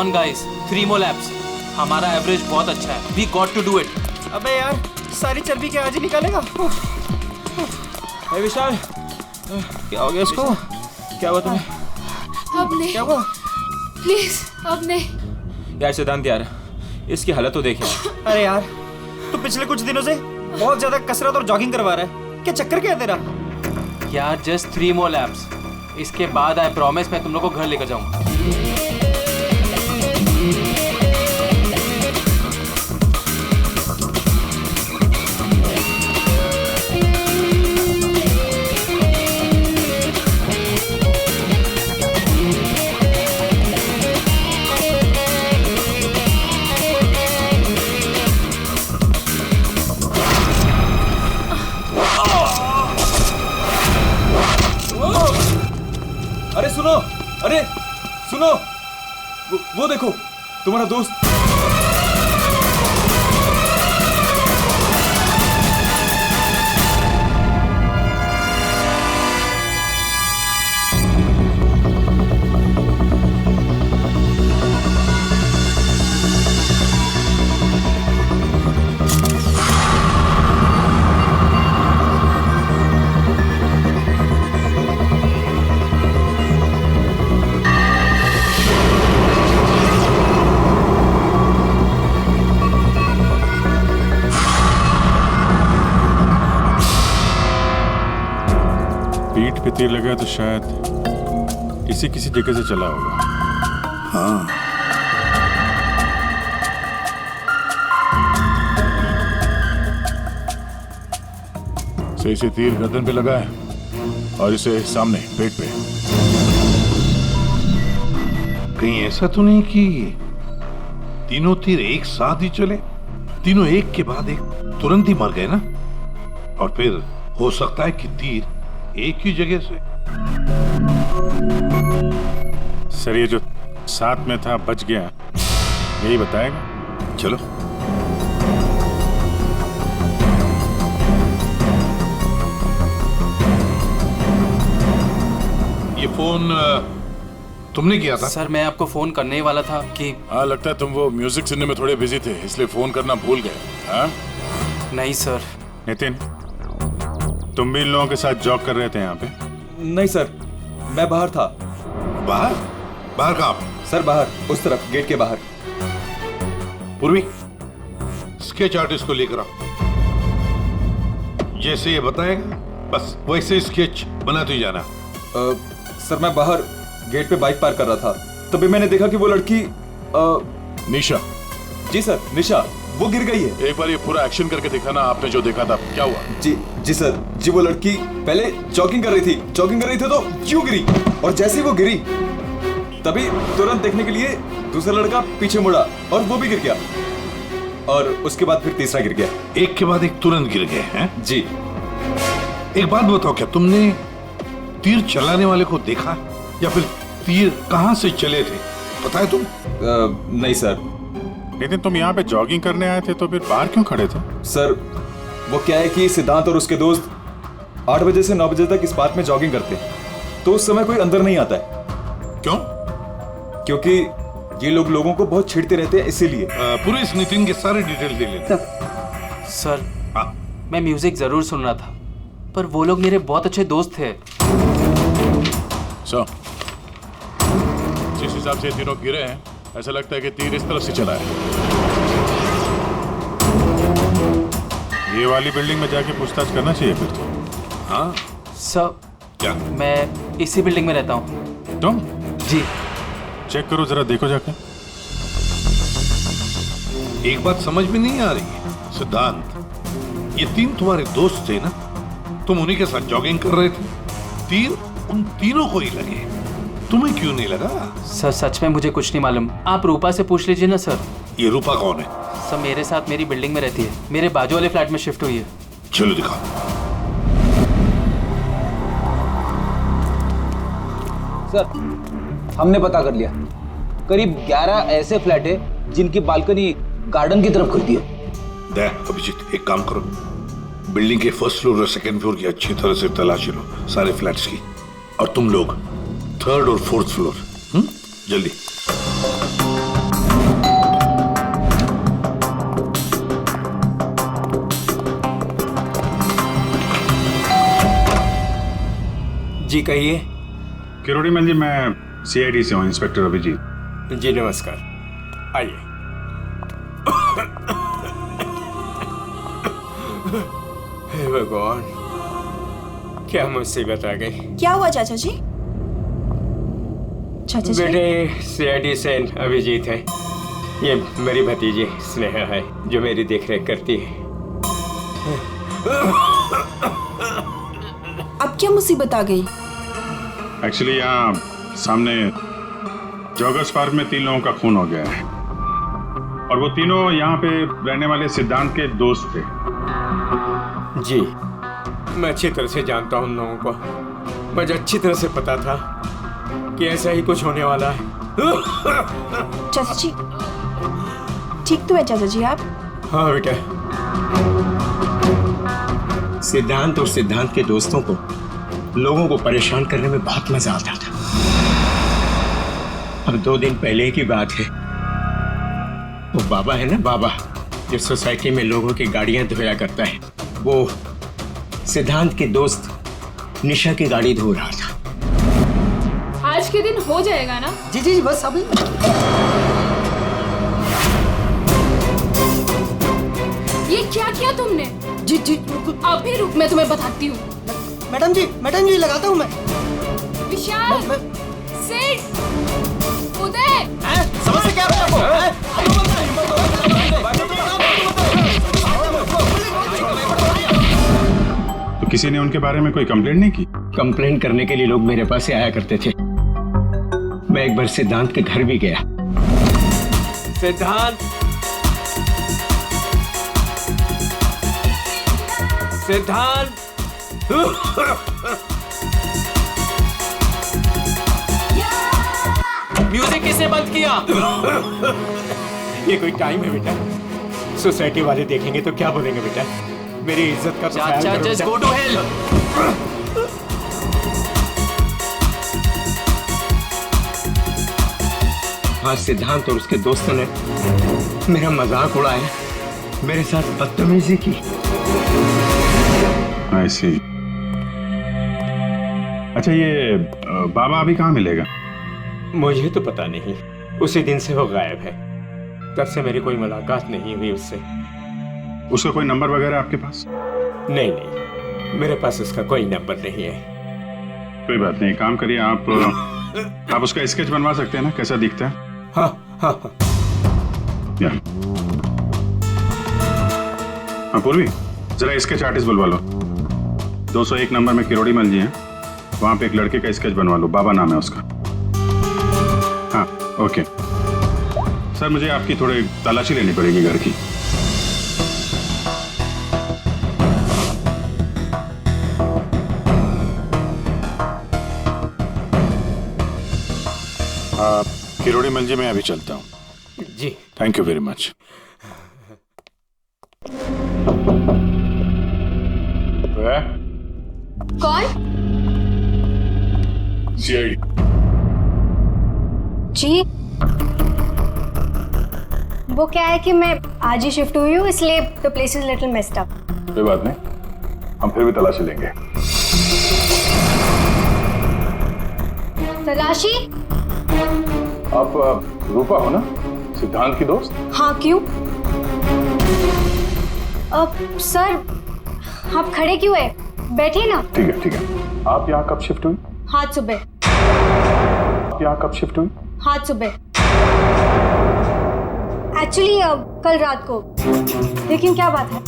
On guys, 3 more laps. हमारा average बहुत अच्छा है. We got to do it. अबे यार, सारी चर्बी क्या आज ही निकालेगा? विशाल, क्या हो गया इसको? क्या हुआ तुम्हें? अब नहीं. क्या हुआ? प्लीज अब नहीं. यार सिद्धांत यार, इसकी हालत तो देख यार. अरे यार, तू पिछले कुछ दिनों से बहुत ज्यादा कसरत और जॉगिंग करवा रहा है. क्या चक्कर क्या है तेरा? यार जस्ट 3 more laps. इसके बाद आई प्रॉमिस मैं तुम लोग को घर लेकर जाऊंगा. अरे सुनो, वो देखो तुम्हारा दोस्त. पीठ पे तीर लगा तो शायद इसी किसी जगह से चला होगा. हाँ. सही से तीर गर्दन पे लगा है और इसे सामने पेट पे. कहीं ऐसा तो नहीं कि तीनों तीर एक साथ ही चले? तीनों एक के बाद एक तुरंत ही मर गए ना? और फिर हो सकता है कि तीर एक ही जगह से. सर ये जो साथ में था बच गया, यही बताएगा. चलो. ये फोन तुमने किया था? सर मैं आपको फोन करने ही वाला था कि. हाँ, लगता है तुम वो म्यूजिक सुनने में थोड़े बिजी थे, इसलिए फोन करना भूल गए. हाँ? नहीं सर. नितिन, तुम भी इन लोगों के साथ जॉग कर रहे थे यहाँ पे? नहीं सर, मैं बाहर था. बाहर? बाहर कहाँ? सर बाहर, उस तरफ, गेट के बाहर. पूर्वी, स्केच आर्टिस्ट को लेकर आओ. जैसे ये बताएगा बस वैसे स्केच बनाते ही जाना. सर मैं बाहर गेट पे बाइक पार्क कर रहा था, तभी मैंने देखा कि वो लड़की निशा. जी सर, निशा, वो गिर गई है. एक बार ये पूरा एक्शन करके दिखाना, आपने जो देखा था. क्या हुआ? जी सर, जी वो लड़की पहले जॉगिंग कर रही थी तो क्यों गिरी, और जैसे ही वो गिरी तभी तुरंत देखने के लिए दूसरा लड़का पीछे मुड़ा और वो भी गिर गया, और उसके बाद फिर तीसरा गिर गया. एक के बाद एक तुरंत गिर गए हैं? जी. एक बात बताओ, क्या तुमने तीर चलाने वाले को देखा या फिर तीर कहां से चले थे, पता है तुम? नहीं सर. नितिन, तुम यहाँ पे जॉगिंग करने आए थे तो फिर बाहर क्यों खड़े थे? सर वो क्या है कि सिद्धांत और उसके दोस्त 8 बजे से 9 बजे तक इस पार्क में जॉगिंग करते हैं, तो उस समय कोई अंदर नहीं आता है. क्यों? क्योंकि ये लोग लोगों को बहुत छेड़ते रहते हैं, इसीलिए. पूरे इस नितिन के सारे डिटेल दे लेते. सर हाँ. मैं म्यूजिक जरूर सुन रहा था, पर वो लोग मेरे बहुत अच्छे दोस्त थे. जिस हिसाब से तीनों गिरे हैं, ऐसा लगता है कि तीर इस तरफ से चला है. ये वाली बिल्डिंग में जाके पूछताछ करना चाहिए फिर तो. हाँ? सर क्या? मैं इसी बिल्डिंग में रहता हूँ. तुम? जी. चेक करो जरा, देखो जाके. एक बात समझ में नहीं आ रही है सिद्धांत, ये तीन तुम्हारे दोस्त थे ना, तुम उन्हीं के साथ जॉगिंग कर रहे थे, तीर उन तीनों को ही लगे, तुम्हें क्यों नहीं लगा? सर सच में मुझे कुछ नहीं मालूम, आप रूपा से पूछ लीजिए ना सर. ये रूपा कौन है? सर मेरे साथ मेरी बिल्डिंग में रहती है, मेरे बाजू वाले फ्लैट में शिफ्ट हुई है. चलो दिखाओ. सर हमने पता कर लिया, करीब 11 ऐसे फ्लैट है जिनकी बालकनी गार्डन की तरफ खुलती है. देख अभिजीत, एक काम करो, बिल्डिंग के फर्स्ट फ्लोर और सेकंड फ्लोर की अच्छी तरह से तलाशी लो, सारे फ्लैट्स की, और तुम लोग थर्ड और फोर्थ फ्लोर. जल्दी. जी कहिए। किरोड़ी मल जी, मैं सीआईडी से हूँ, इंस्पेक्टर अभिजीत। जी नमस्कार, आइए। हे भगवान, क्या मुसीबत आ गई। क्या हुआ चाचा जी? चाचा जी बेटे, सीआईडी से अभिजीत है। ये मेरी भतीजी स्नेहा है जो मेरी देखरेख करती है। अब क्या मुसीबत आ गई? एक्चुअली यहाँ सामने जॉगर्स पार्क में 3 लोगों का खून हो गया है और वो तीनों यहाँ पे रहने वाले सिद्धांत के दोस्त थे। जी, मैं अच्छी तरह से जानता हूँ उन लोगों को। मुझे अच्छी तरह से पता था कि ऐसा ही कुछ होने वाला है। चाचा जी ठीक तो है चाचा जी आप? हाँ बेटा। सिद्धांत और सिद्धांत के दोस्तों को लोगों को परेशान करने में बहुत मजा आता था। अब 2 दिन पहले की बात है, वो बाबा है ना, बाबा जो सोसाइटी में लोगों की गाड़ियां धोया करता है, वो सिद्धांत के दोस्त निशा की गाड़ी धो रहा था। आज के दिन हो जाएगा ना? जी जी जी बस अभी। ये क्या किया तुमने? जी जी अभी रुक, मैं तुम्हें बताती हूँ। मैडम जी लगाता हूँ मैं। विशाल, सिड, उदय, समझ क्या तो किसी ने उनके बारे में कोई कंप्लेंट नहीं की? कंप्लेंट करने के लिए लोग मेरे पास से आया करते थे। मैं एक बार सिद्धांत के घर भी गया। सिद्धांत, सिद्धांत, म्यूजिक किसने बंद किया? ये कोई टाइम है बेटा? सोसाइटी वाले देखेंगे तो क्या बोलेंगे बेटा? मेरी इज्जत का तो ख्याल चाचा, करो जस्ट बेटा। Go to hell. आज सिद्धांत और उसके दोस्तों ने मेरा मजाक उड़ाया, मेरे साथ बदतमीजी की। I see। अच्छा, ये बाबा अभी कहाँ मिलेगा? मुझे तो पता नहीं, उसी दिन से वो गायब है। तब से मेरी कोई मुलाकात नहीं हुई उससे। उसका कोई नंबर वगैरह आपके पास? नहीं, मेरे पास उसका कोई नंबर नहीं है। कोई बात नहीं, काम करिए, आप उसका स्केच बनवा सकते हैं ना, कैसा दिखता है? हाँ हाँ हाँ। हाँ पूर्वी, जरा स्केच आर्टिस्ट बुलवा लो। 201 नंबर में किरोड़ी मल जी हैं, वहां पे एक लड़के का स्केच बनवा लो, बाबा नाम है उसका। हाँ ओके सर, मुझे आपकी थोड़ी तलाशी लेनी पड़ेगी घर की। किरोड़ी मल जी, मैं अभी चलता हूँ। जी थैंक यू वेरी मच। कौन? सीआईडी। जी, वो क्या है कि मैं आज ही शिफ्ट हुई हूँ, इसलिए the place is little messed up. कोई बात नहीं, हम फिर भी तलाशी लेंगे। तलाशी? आप रूपा हो ना, सिद्धांत की दोस्त? हाँ क्यों? सर आप खड़े क्यों है? बैठिए ना। ठीक है ठीक है। आप यहाँ कब शिफ्ट हुई? आज सुबह। आप यहाँ कब शिफ्ट हुई? आज सुबह, एक्चुअली कल रात को। लेकिन क्या बात है?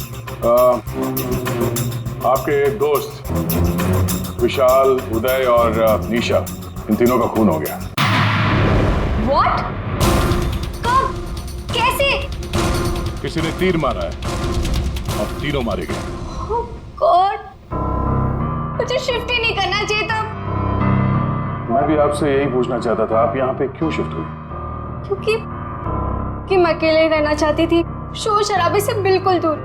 आपके दोस्त विशाल, उदय और निशा, इन तीनों का खून हो गया। What? कब? कैसे? किसी ने तीर मारा है और तीनों मारे गए। Oh God! मुझे शिफ्ट ही नहीं करना चाहिए था। मैं भी आपसे यही पूछना चाहता था, आप यहाँ पे क्यों शिफ्ट हुई? क्योंकि मैं अकेले रहना चाहती थी, शोर शराबे से बिल्कुल दूर।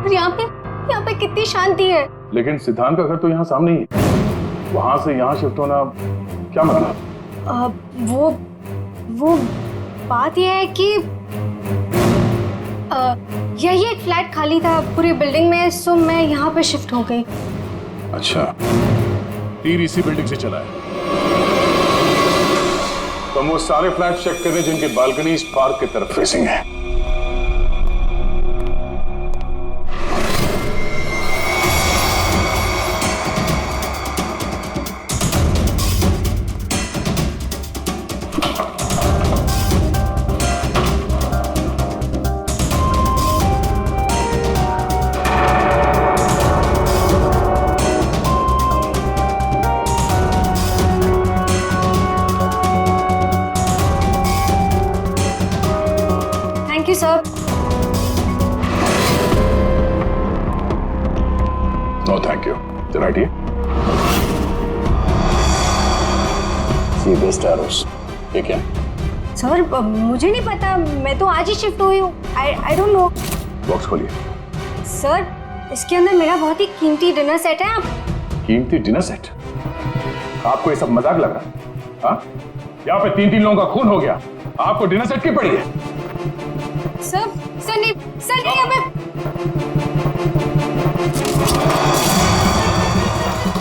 और यहाँ पे कितनी शांति है। लेकिन सिद्धांत का घर तो यहाँ सामने ही है, वहां से यहाँ शिफ्ट होना क्या मतलब? वो बात यह है कि यही एक फ्लैट खाली था पूरी बिल्डिंग में, सो मैं यहाँ पे शिफ्ट हो गई। अच्छा, तीर इसी बिल्डिंग से चला है। तो हम वो सारे फ्लैट चेक कर रहे हैं जिनकी बालकनी इस पार्क की तरफ फेसिंग है। Thank you sir. No thank you. Right ये सी बेस्ट एरोस। ये क्या? सर मुझे नहीं पता, मैं तो आज ही शिफ्ट हुई हूँ। I don't know. बॉक्स खोलिए। सर इसके अंदर मेरा बहुत ही कीमती डिनर सेट है। आप कीमती डिनर सेट? आपको ये सब मजाक लग रहा है? हाँ? यहाँ पे 3-3 लोगों का खून हो गया, आपको डिनर सेट की पड़ी है? सर नहीं हमें।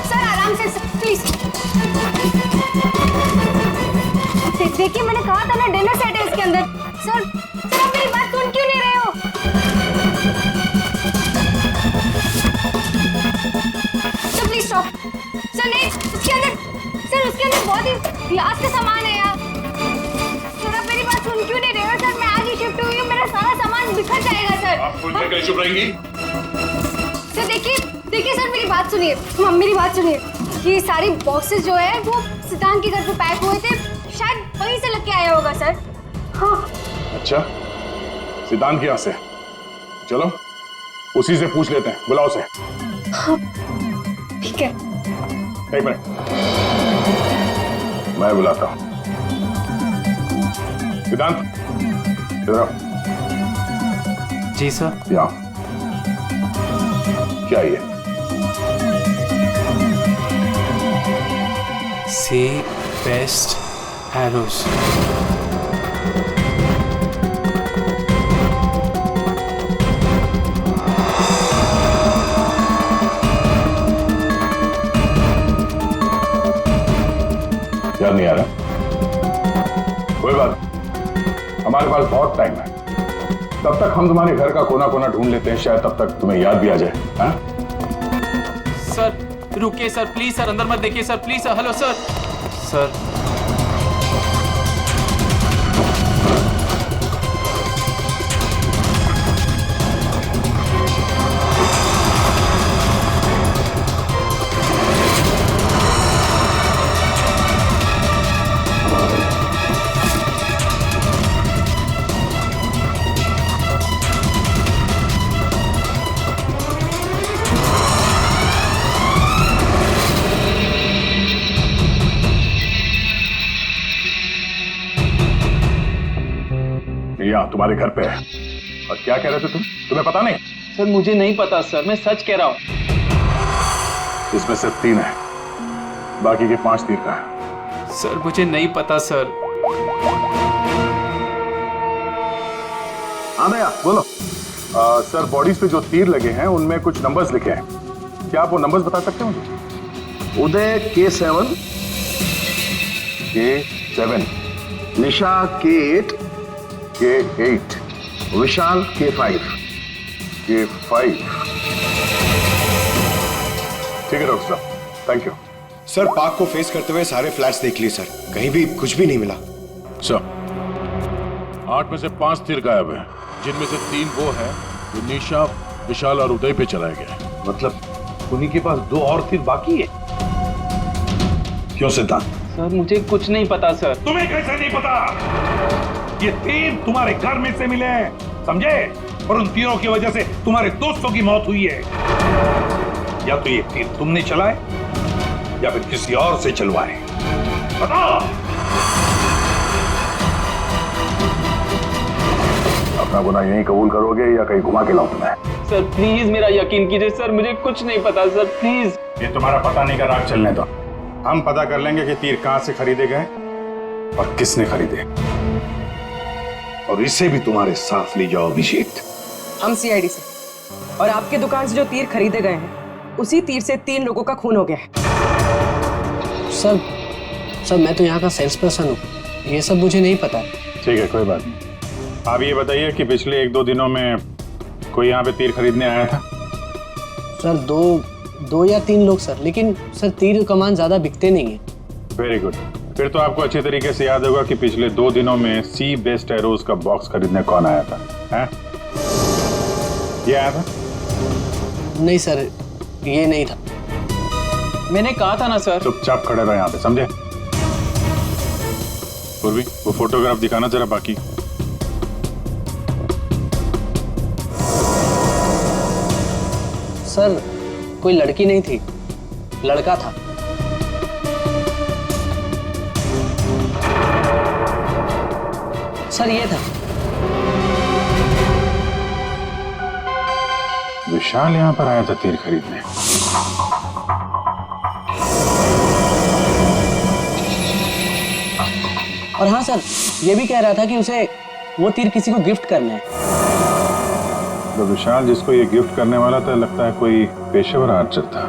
सर आराम से प्लीज। देखिए मैंने कहा था ना डिनर सेट है इसके अंदर। सर आप मेरी बात सुन क्यों नहीं रहे हो? Sir please stop. सर नहीं, उसके अंदर बहुत ही ग्लास का सामान है यार। सर आप मेरी बात सुन क्यों नहीं रहे हो? सर मैं आज ही शिफ्ट हुई हूँ, मेरा सारा सामान बिखर जाएगा सर। आप फुल देर चुप रहेंगी? सर देखिए सर मेरी बात सुनिए। ये सारी बॉक्सेस जो है वो सिद्धांत के घर पे पैक हुए थे, शायद वहीं से लेके आया होगा सर। हाँ। अच्छा, सिद्धांत के यहाँ से? चलो उसी से पूछ लेते हैं, बुलाओ उसे। हाँ, ठीक है। एक मिनट, मैं बुलाता हूँ। सिद्धांत इधर आओ। जी सर। यहाँ क्या ये? सी बेस्ट एरोस। याद नहीं आ रहा? कोई बात, हमारे पास बहुत टाइम है। तब तक हम तुम्हारे घर का कोना कोना ढूंढ लेते हैं, शायद तब तक तुम्हें याद भी आ जाए। हाँ? सर रुकिए सर, प्लीज सर, अंदर मत देखिए sir, please sir. Hello sir. Sir यहाँ तुम्हारे घर पे है। और क्या कह रहे थे तुम? तुम्हें पता नहीं? सर मुझे नहीं पता सर, मैं सच कह रहा हूँ। इसमें सिर्फ 3 है, बाकी के 5 तीर का है। सर मुझे नहीं पता सर। हाँ भैया बोलो। सर बॉडीज पे जो तीर लगे हैं उनमें कुछ नंबर्स लिखे हैं, क्या आप वो नंबर्स बता सकते हो मुझे? उदय K7, K7, निशा K8, K8, विशाल K5, K5। ठीक है डॉक्टर साहब, थैंक यू। सर पार्क को फेस करते हुए सारे फ्लैट्स देख लिए सर, कहीं भी कुछ भी नहीं मिला। सर 8 में से 5 तीर गायब है, जिनमें से 3 वो है जो निशा, विशाल और उदय पे चलाए गए। मतलब उन्हीं के पास 2 और तीर बाकी है। क्यों सिद्धांत? सर मुझे कुछ नहीं पता सर। तुम्हें कैसे नहीं पता? ये तीर तुम्हारे घर में से मिले हैं, समझे? और उन तीरों की वजह से तुम्हारे दोस्तों की मौत हुई है। या तो ये तीर तुमने चलाए या फिर किसी और से चलवाए, बताओ। अपना गुनाह यहीं कबूल करोगे या कहीं घुमा के लाऊं तुम्हें? सर प्लीज मेरा यकीन कीजिए सर, मुझे कुछ नहीं पता सर, प्लीज। ये तुम्हारा पता नहीं का राग चलने दो, हम पता कर लेंगे कि तीर कहां से खरीदे गए और किसने खरीदे, और इसे भी तुम्हारे साथ ले जाओ अभिषेक। हम सीआईडी से, और आपके दुकान से जो तीर खरीदे गए हैं उसी तीर से 3 लोगों का खून हो गया है। सर मैं तो यहाँ का सेल्स पर्सन हूँ, ये सब मुझे नहीं पता। ठीक है, कोई बात नहीं। आप ये बताइए कि पिछले 1-2 दिनों में कोई यहाँ पे तीर खरीदने आया था? सर दो या 3 लोग सर, लेकिन सर तीर कमान ज्यादा बिकते नहीं है। Very good. फिर तो आपको अच्छी तरीके से याद होगा कि पिछले 2 दिनों में सी बेस्ट एरोज का बॉक्स खरीदने कौन आया था? हैं? ये आया था? नहीं सर, ये नहीं था। मैंने कहा था ना सर। चुपचाप खड़े रहो यहाँ पे, समझे? पूर्वी, वो फोटोग्राफ दिखाना जरा। बाकी सर कोई लड़की नहीं थी, लड़का था। सर ये था। विशाल यहाँ पर आया था तीर खरीदने। और हाँ सर, ये भी कह रहा था कि उसे वो तीर किसी को गिफ्ट करना है। तो विशाल जिसको ये गिफ्ट करने वाला था, लगता है कोई पेशेवर आर्चर था।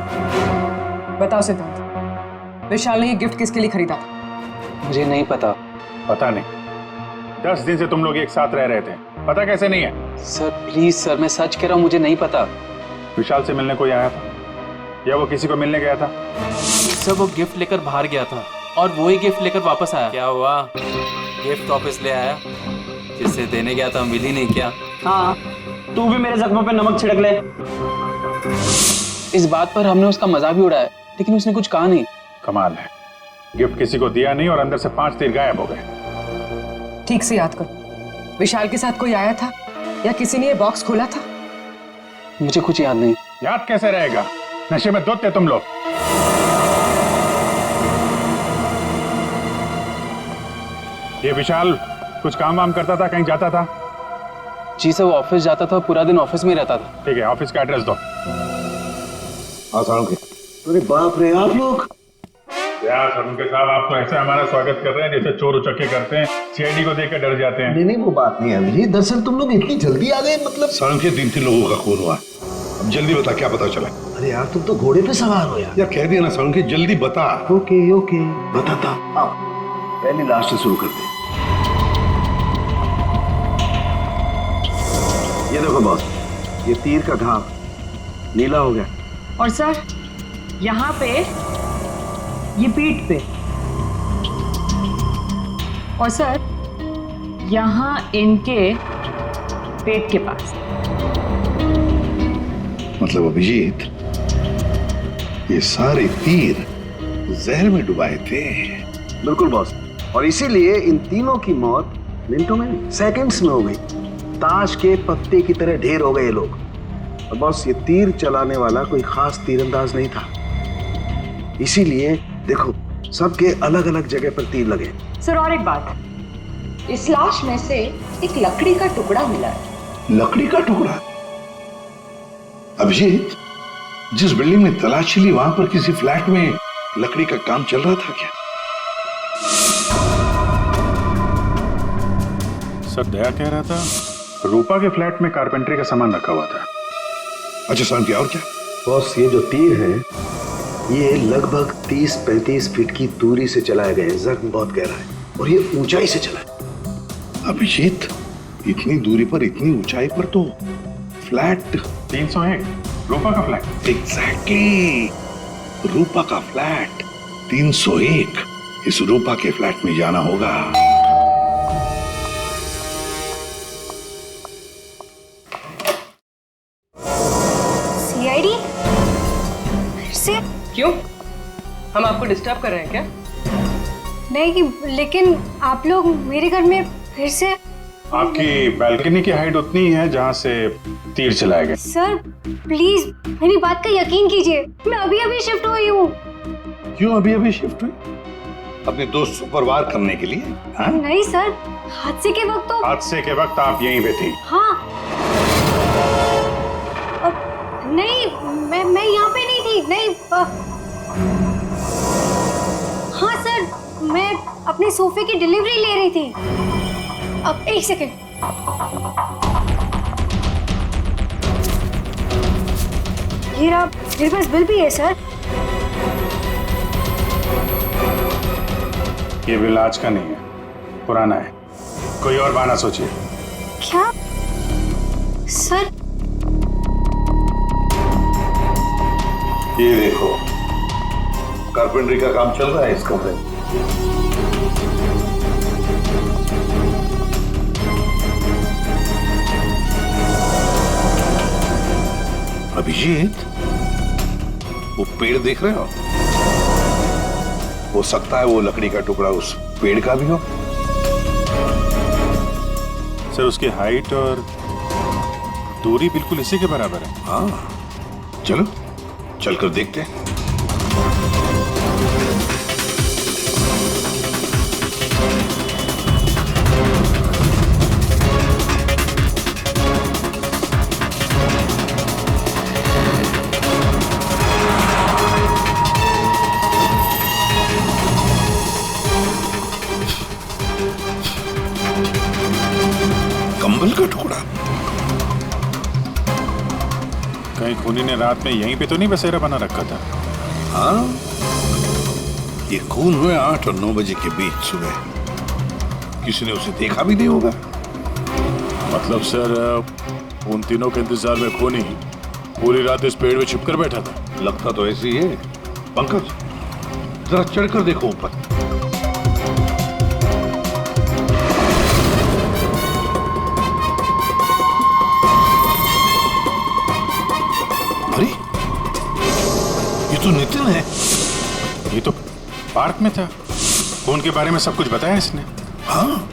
बताओ सिद्धांत, विशाल ने ये गिफ्ट किसके लिए खरीदा था? मुझे नहीं पता। पता नहीं? 10 दिन से तुम लोग एक साथ रह रहे थे, पता कैसे नहीं है? सर प्लीज सर, मैं सच कह रहा हूँ, मुझे नहीं पता। विशाल से मिलने कोई आया था या वो किसी को मिलने गया था? सर वो गिफ्ट लेकर बाहर गया था और वो ही गिफ्ट लेकर वापस आया। क्या हुआ? गिफ्ट वापस ले आया? जिससे देने गया था मिल ही नहीं क्या? हाँ, तू भी मेरे जख्मों पे नमक छिड़क ले। इस बात पर हमने उसका मजाक भी उड़ाया, लेकिन उसने कुछ कहा नहीं। कमाल है, गिफ्ट किसी को दिया नहीं और अंदर से 5 तीर गायब हो गए। ठीक से याद करो, विशाल के साथ कोई आया था या किसी ने ये बॉक्स खोला था? मुझे कुछ याद नहीं। याद कैसे रहेगा? नशे में धुत थे तुम लोग। ये विशाल कुछ काम वाम करता था, कहीं जाता था? जी सर, वो ऑफिस जाता था, पूरा दिन ऑफिस में रहता था। ठीक है, ऑफिस का एड्रेस दो। अरे बाप रे, आप लोग यार सरुणके साहब, आप तो ऐसे हमारा स्वागत कर रहे हैं जैसे चोर उचक्के करते हैं, सीआईडी को देखकर डर जाते हैं। नहीं वो बात नहीं है अभिजीत, दरअसल तुम लोग इतनी जल्दी आ गए, मतलब सड़क 3 लोगों का खून हुआ। अब जल्दी बता, क्या पता चला? अरे यार तुम तो घोड़े पे सवार हो यार। यार कह दिया ना सड़क, जल्दी बता। ओके बताता। आओ पहले लास्ट से शुरू करते हैं। ये देखो बॉस, ये तीर का घाव नीला हो गया। और सर यहाँ पे ये पीठ पे, और सर यहाँ इनके पेट के पास। मतलब अभिजीत, ये सारे तीर जहर में डुबाए थे। बिल्कुल बॉस, और इसीलिए इन तीनों की मौत मिनटों में नहीं, सेकंड्स में हो गई। ताश के पत्ते की तरह ढेर हो गए ये लोग। और बॉस, ये तीर चलाने वाला कोई खास तीरंदाज नहीं था, इसीलिए देखो सबके अलग अलग जगह पर तीर लगे। सर और एक बात, इस लाश में से एक लकड़ी का टुकड़ा मिला है। लकड़ी का टुकड़ा? अभिजीत, जिस बिल्डिंग में तलाशी ली वहां पर किसी फ्लैट में लकड़ी का काम चल रहा था क्या? सर दया कह रहा था रूपा के फ्लैट में कारपेंटरी का सामान रखा हुआ था। अच्छा सर, क्या और क्या? बॉस, ये जो तीर है ये लगभग 30-35 फीट की दूरी से चलाए गए। जख्म बहुत गहरा है और ये ऊंचाई से चला है। अभिजीत, इतनी दूरी पर, इतनी ऊंचाई पर तो फ्लैट 301 रूपा का फ्लैट। एग्जैक्टली, रूपा का फ्लैट 301। इस रूपा के फ्लैट में जाना होगा। सीआईडी? से? क्यों? हम आपको डिस्टर्ब कर रहे हैं क्या? नहीं, लेकिन आप लोग मेरे घर में फिर से। आपकी बालकनी की हाइट उतनी है जहां से तीर चलाए गए। सर प्लीज मेरी बात का यकीन कीजिए, मैं अभी अभी शिफ्ट हुई हूँ। क्यों अभी अभी शिफ्ट हुई? अपने दोस्त पर वार करने के लिए? हाँ? नहीं सर, हादसे के वक्त तो। हादसे के वक्त आप यहीं पे थी? हाँ। नहीं, मैं यहाँ पे नहीं थी। नहीं। हाँ सर, मैं अपने सोफे की डिलीवरी ले रही थी। अब एक सेकेंड। ये रहा, मेरे पास बिल भी है सर। ये बिल आज का नहीं है, पुराना है। कोई और बहाना सोचिए। क्या सर? ये देखो, कारपेंटरी का काम चल रहा है इस कमरे में। अभिजीत, वो पेड़ देख रहे हो सकता है वो लकड़ी का टुकड़ा उस पेड़ का भी हो। सर उसकी हाइट और दूरी बिल्कुल इसी के बराबर है। हाँ, चलो चलकर देखते हैं। कंबल का टुकड़ा। कहीं खूनी ने रात में यहीं पे तो नहीं बसेरा बना रखा था? हाँ, ये खून हुए 8 और 9 बजे के बीच सुबह। किसी ने उसे देखा भी नहीं होगा। मतलब सर उन तीनों के इंतजार में खूनी पूरी रात इस पेड़ में छिपकर बैठा था। लगता तो ऐसे ही है। पंकज, जरा चढ़कर देखो ऊपर। अरे, ये तो नितिन है। ये तो पार्क में था। खून के बारे में सब कुछ बताया इसने। हाँ,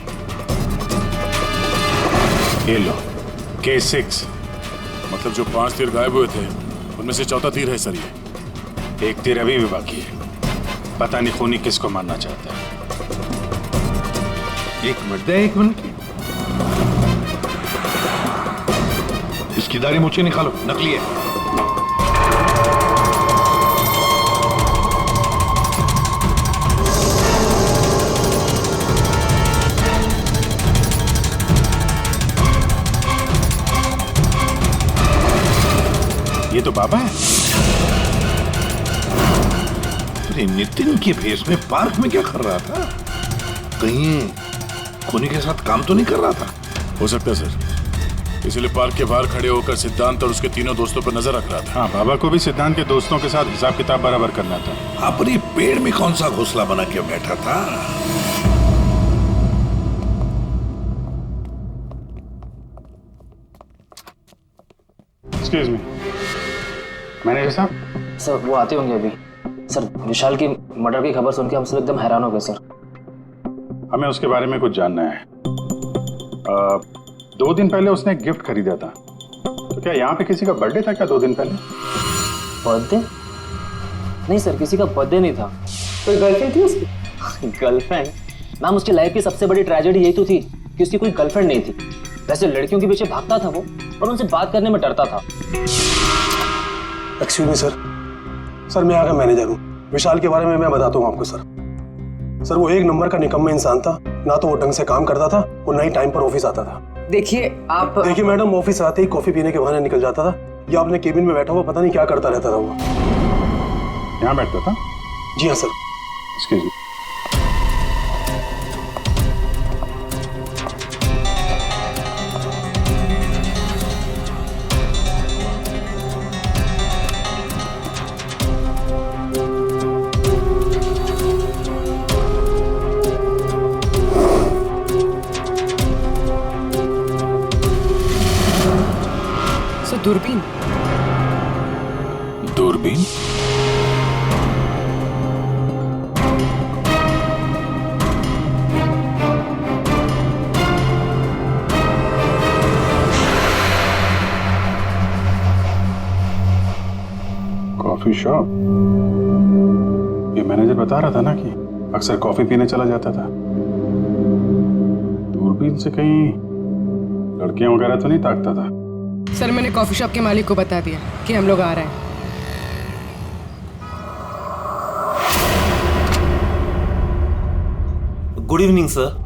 ये लो K6। मतलब जो 5 तीर गायब हुए थे उनमें से चौथा तीर है सर। ये एक तीर अभी भी बाकी है। पता नहीं खूनी किसको मारना चाहता है। एक मिनट। इसकी दाढ़ी मूछें निकालो, नकली है। ये तो बाबा है। अरे नितिन के भेष में पार्क में क्या कर रहा था? कहीं खूनी के साथ काम तो नहीं कर रहा था? हो सकता है सर, इसलिए पार्क के बाहर खड़े होकर सिद्धांत और उसके तीनों दोस्तों पर नजर रख रहा था। हाँ, बाबा को भी सिद्धांत के दोस्तों के साथ हिसाब किताब बराबर करना था। हाँ, पर ये पेड़ में कौन सा घोंसला बना के बैठा था? एक्सक्यूज मी, मैनेजर साहब। सर वो आते होंगे अभी। सर विशाल की मर्डर की खबर सुन के हम सब एकदम हैरान हो गए सर। हमें उसके बारे में कुछ जानना है। 2 दिन पहले उसने एक गिफ्ट खरीदा था, तो क्या यहाँ पे किसी का बर्थडे था क्या 2 दिन पहले? बर्थडे? नहीं सर, किसी का बर्थडे नहीं था। कोई गर्लफ्रेंड थी उसकी? गर्लफ्रेंड? मैम, उसकी लाइफ की सबसे बड़ी ट्रेजेडी यही तो थी कि उसकी कोई गर्लफ्रेंड नहीं थी। वैसे लड़कियों के पीछे भागता था वो, और उनसे बात करने में डरता था। एक्सक्यूज मी सर, मैं यहाँ का मैनेजर हूँ। विशाल के बारे में मैं बताता हूँ आपको सर, वो एक नंबर का निकम्मा इंसान था। ना तो वो ढंग से काम करता था और ना ही टाइम पर ऑफिस आता था। देखिए मैडम, ऑफिस आते ही कॉफी पीने के बहाने निकल जाता था या अपने केबिन में बैठा हुआ पता नहीं क्या करता रहता था वो। यहाँ बैठता था? जी हाँ सर। Excuse me. दूरबीन? दूरबीन? Coffee shop? ये मैनेजर बता रहा था ना कि अक्सर कॉफी पीने चला जाता था। दूरबीन से कहीं लड़कियां वगैरह तो नहीं ताकता था? सर मैंने कॉफी शॉप के मालिक को बता दिया कि हम लोग आ रहे हैं। गुड इवनिंग सर,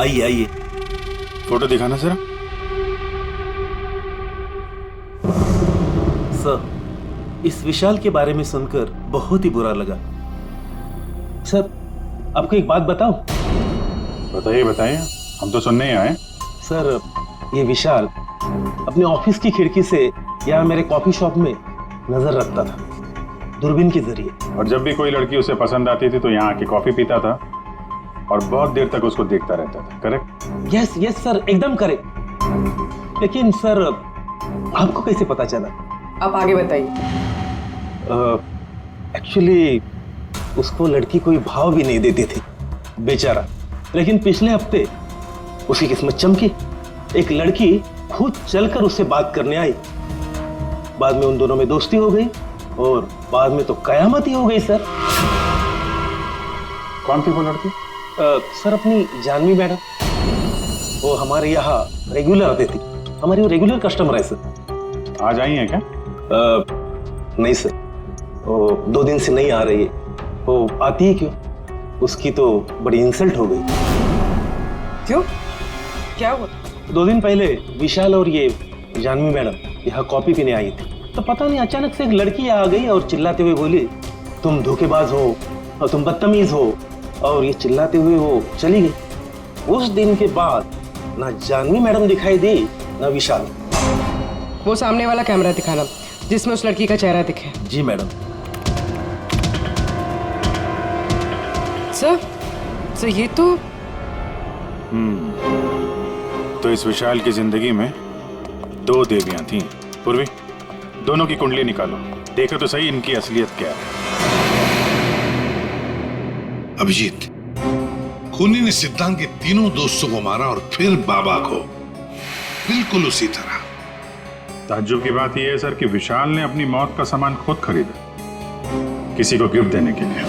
आइए आइए। फोटो दिखाना जरा। सर, इस विशाल के बारे में सुनकर बहुत ही बुरा लगा। सर, आपको एक बात बताऊं? बताइए बताइए, हम तो सुनने ही आए। सर, ये विशाल अपने ऑफिस की खिड़की से यहाँ मेरे कॉफी शॉप में नजर रखता था, दूरबीन के जरिए। और जब भी कोई लड़की उसे पसंद आती थी तो यहाँ आके कॉफी पीता था और बहुत देर तक उसको देखता रहता था। करेक्ट? यस यस सर, एकदम करेक्ट। लेकिन सर, आपको कैसे पता चला? आप आगे बताइए। एक्चुअली उसको लड़की कोई भाव भी नहीं देती थी बेचारा। लेकिन पिछले हफ्ते उसकी किस्मत चमकी, एक लड़की खुद चलकर उससे बात करने आई। बाद में उन दोनों में दोस्ती हो गई और बाद में तो कयामत ही हो गई सर। कौन थी वो लड़की? सर, अपनी जानवी मैडम। वो हमारे यहाँ रेगुलर आती थी, हमारी वो रेगुलर कस्टमर है सर। आज आई है क्या? नहीं सर, वो 2 दिन से नहीं आ रही है। वो आती है क्यों? उसकी तो बड़ी इंसल्ट हो गई। क्यों? क्या हुआ? 2 दिन पहले विशाल और ये जानवी मैडम यहाँ कॉफी पीने आई थी, तो पता नहीं अचानक से एक लड़की आ गई और चिल्लाते हुए बोली, तुम धोखेबाज हो और तुम बदतमीज हो, और ये चिल्लाते हुए वो चली गई। उस दिन के बाद ना जानवी मैडम दिखाई दी ना विशाल। वो सामने वाला कैमरा दिखाना जिसमें उस लड़की का चेहरा दिखे। जी मैडम। सर ये तो तो इस विशाल की जिंदगी में 2 देवियां थीं। पूर्वी, दोनों की कुंडली निकालो, देखो तो सही इनकी असलियत क्या है। अभिजीत, खूनी ने सिद्धांत के तीनों दोस्तों को मारा और फिर बाबा को, बिल्कुल उसी तरह। ताज्जुब की बात यह है सर कि विशाल ने अपनी मौत का सामान खुद खरीदा, किसी को गिफ्ट देने के लिए।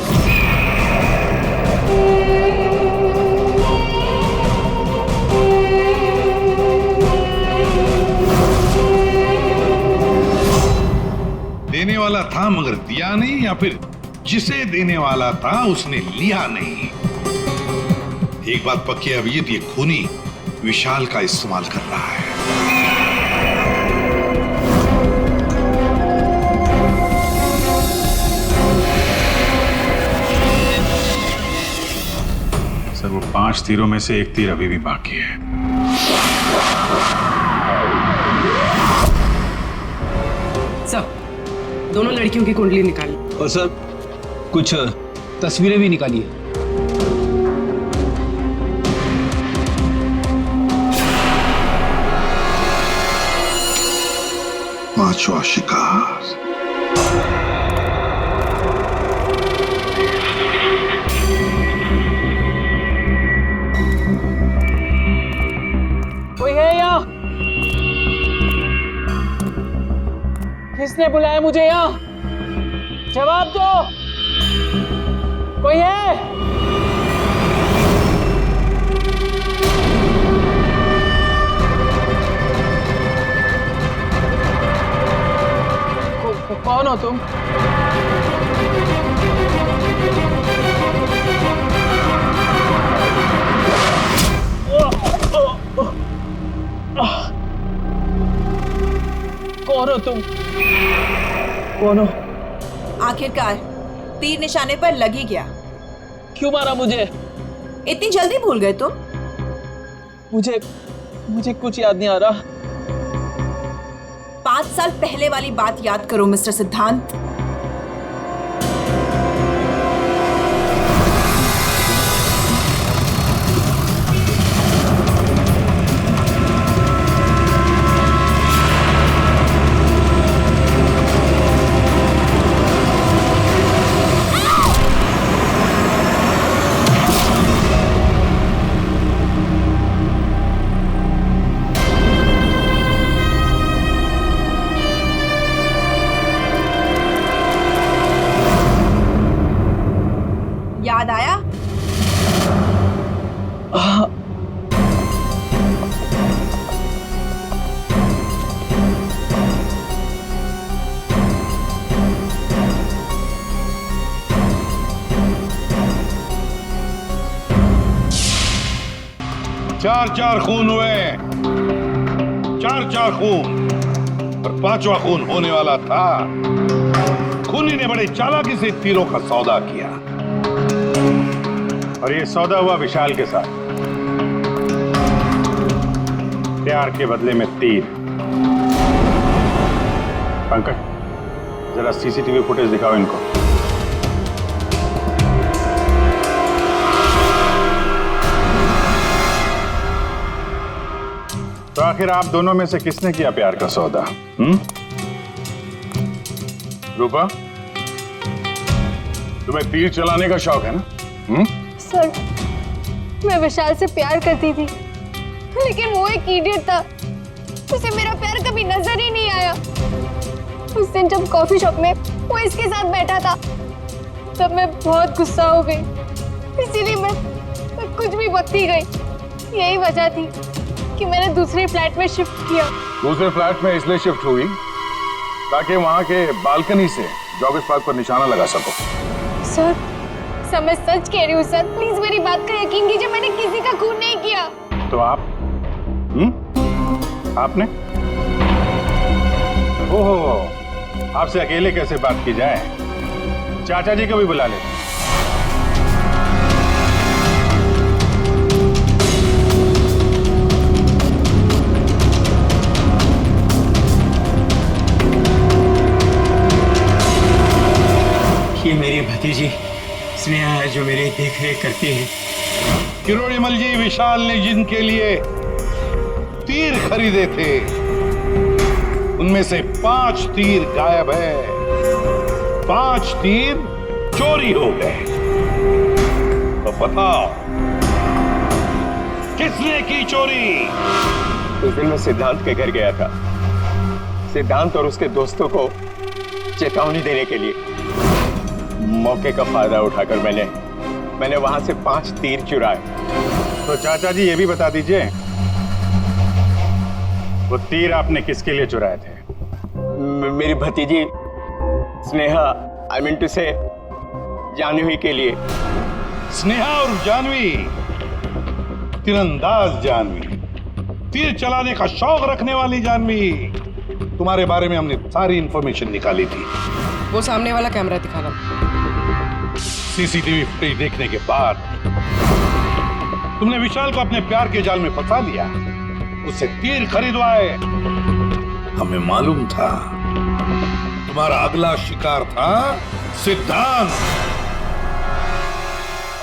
देने वाला था मगर दिया नहीं, या फिर जिसे देने वाला था उसने लिया नहीं। एक बात पक्की है अभिजीत, ये खूनी विशाल का इस्तेमाल कर रहा है। सर, वो 5 तीरों में से एक तीर अभी भी बाकी है। सब दोनों लड़कियों की कुंडली निकाली और सर कुछ तस्वीरें भी निकाली है। पांचवा शिकार। कोई है यहाँ? किसने बुलाया मुझे यहाँ? जवाब दो। कोई है? कौन हो तुम? कौन हो तुम? कौन हो? आखिरकार तीर निशाने पर लग ही गया। क्यों मारा मुझे? इतनी जल्दी भूल गए तुम? मुझे कुछ याद नहीं आ रहा। 5 साल पहले वाली बात याद करो मिस्टर सिद्धांत। याद आया? चार खून हुए, 4 खून, और 5वां खून होने वाला था। खूनी ने बड़े चालाकी से तीरों का सौदा किया और ये सौदा हुआ विशाल के साथ, प्यार के बदले में तीर। पंकज, जरा सीसीटीवी फुटेज दिखाओ इनको। तो आखिर आप दोनों में से किसने किया प्यार का सौदा? रूपा, तुम्हें तीर चलाने का शौक है ना? सर, मैं विशाल से प्यार करती थी, लेकिन वो एक इडियट था। उसे मेरा प्यार कभी नजर ही नहीं आया। उस दिन जब कॉफी शॉप में वो इसके साथ बैठा था, तब मैं बहुत गुस्सा हो गई। इसीलिए मैं कुछ भी बकती गई। यही वजह थी कि मैंने दूसरे फ्लैट में शिफ्ट किया। दूसरे फ्लैट में इसलिए शिफ्ट हुई ताकि वहां के बालकनी से जॉगिंग पार्क पर निशाना लगा सको। सर, मैं सच कह रही हूँ सर, प्लीज मेरी बात का यकीन कीजिए। मैंने किसी का खून नहीं किया। तो आप? आपने? ओहो, आपसे अकेले कैसे बात की जाए? चाचा जी को भी बुला लेते। ये मेरी भतीजी स्नेहा है जो मेरी देख रेख करती है। किरोड़ीमल जी, विशाल ने जिनके लिए तीर खरीदे थे उनमें से 5 तीर गायब है। 5 तीर चोरी हो गए। तो बताओ किसने की चोरी? उस दिन मैं सिद्धांत के घर गया था, सिद्धांत और उसके दोस्तों को चेतावनी देने के लिए। मौके का फायदा उठाकर मैंने वहां से 5 तीर चुराए। तो चाचा जी ये भी बता दीजिए, वो तीर आपने किसके लिए चुराए थे? मेरी भतीजी स्नेहा, आई मीन टू से जानवी के लिए। स्नेहा और जानवी, तीरंदाज जानवी, तीर चलाने का शौक रखने वाली जानवी। तुम्हारे बारे में हमने सारी इंफॉर्मेशन निकाली थी। वो सामने वाला कैमरा दिखाना। सीसीटीवी फुटेज देखने के बाद तुमने विशाल को अपने प्यार के जाल में फंसा लिया, उससे तीर खरीदवाए। हमें मालूम था तुम्हारा अगला शिकार था सिद्धांत।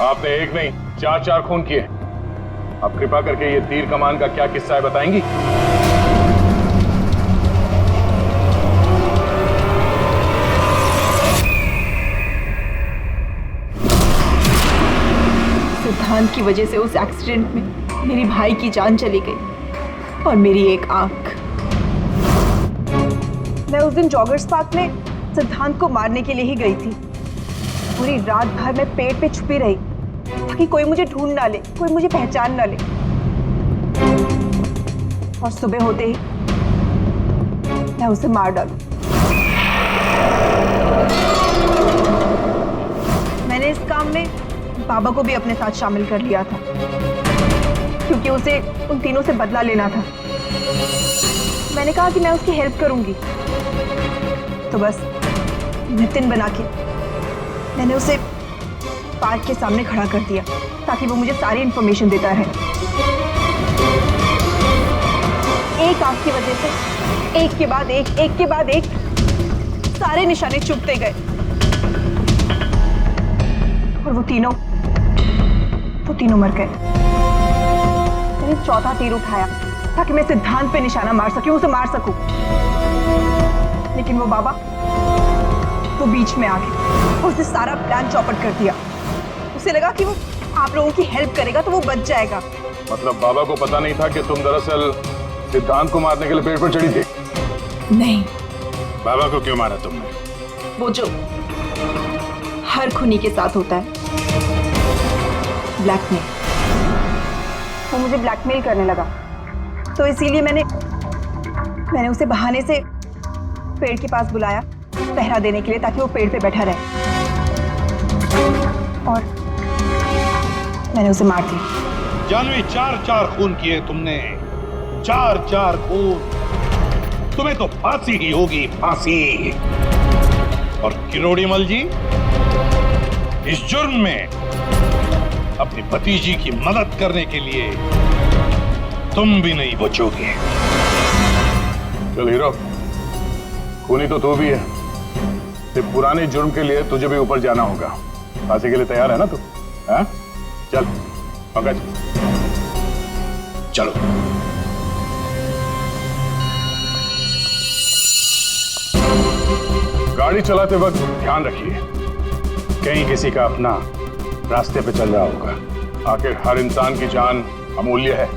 आपने एक नहीं 4 खून किए। आप कृपा करके ये तीर कमान का क्या किस्सा है बताएंगी? सिद्धांत की वजह से उस एक्सीडेंट में मेरी भाई की जान चली गई और मेरी एक आंख। मैं उस दिन जॉगर्स पार्क में सिद्धांत को मारने के लिए ही गई थी। पूरी रात भर मैं पेड़ पे छुपी रही ताकि कोई मुझे ढूंढ ना ले, कोई मुझे पहचान ना ले। और सुबह होते ही मैं उसे मार डालूं। मैंने इस काम में बाबा को भी अपने साथ शामिल कर लिया था क्योंकि उसे उन तीनों से बदला लेना था। मैंने कहा कि मैं उसकी हेल्प करूंगी, तो बस नितिन बना के मैंने उसे पार्क के सामने खड़ा कर दिया ताकि वो मुझे सारी इंफॉर्मेशन देता रहे। एक आंख की वजह से एक के बाद एक सारे निशाने चुभते गए और वो तीनों मर गए। मैंने चौथा तीर उठाया ताकि मैं सिद्धांत पे निशाना मार सकूं, उसे मार सकूं। लेकिन वो बाबा वो बीच में आ गए और उसने सारा प्लान चौपट कर दिया। उसे लगा कि वो आप लोगों की हेल्प करेगा तो वो बच जाएगा। मतलब बाबा को पता नहीं था कि तुम दरअसल सिद्धांत को मारने के लिए पेड़ पर चढ़ी थी? नहीं। बाबा को क्यों मारा तुमने? वो जो हर खूनी के साथ होता है, ब्लैकमेल। वो मुझे ब्लैकमेल करने लगा, तो इसीलिए मैंने उसे बहाने से पेड़ के पास बुलाया पहरा देने के लिए ताकि वो पेड़ पे बैठा रहे, और मैंने उसे मार दिया। जानवी, 4 खून किए तुमने, 4 खून। तुम्हें तो फांसी ही होगी, फांसी। और किरोड़ीमल जी, इस जुर्म में अपनी भतीजी की मदद करने के लिए तुम भी नहीं बचोगे। चल हीरो, खूनी तो तू भी है। सिर्फ पुराने जुर्म के लिए तुझे भी ऊपर जाना होगा। फांसी के लिए तैयार है ना तू? हाँ? चल पंकज चलो। गाड़ी चलाते वक्त ध्यान रखिए, कहीं किसी का अपना रास्ते पे चल रहा होगा। आखिर हर इंसान की जान अमूल्य है।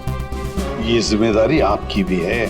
ये जिम्मेदारी आपकी भी है।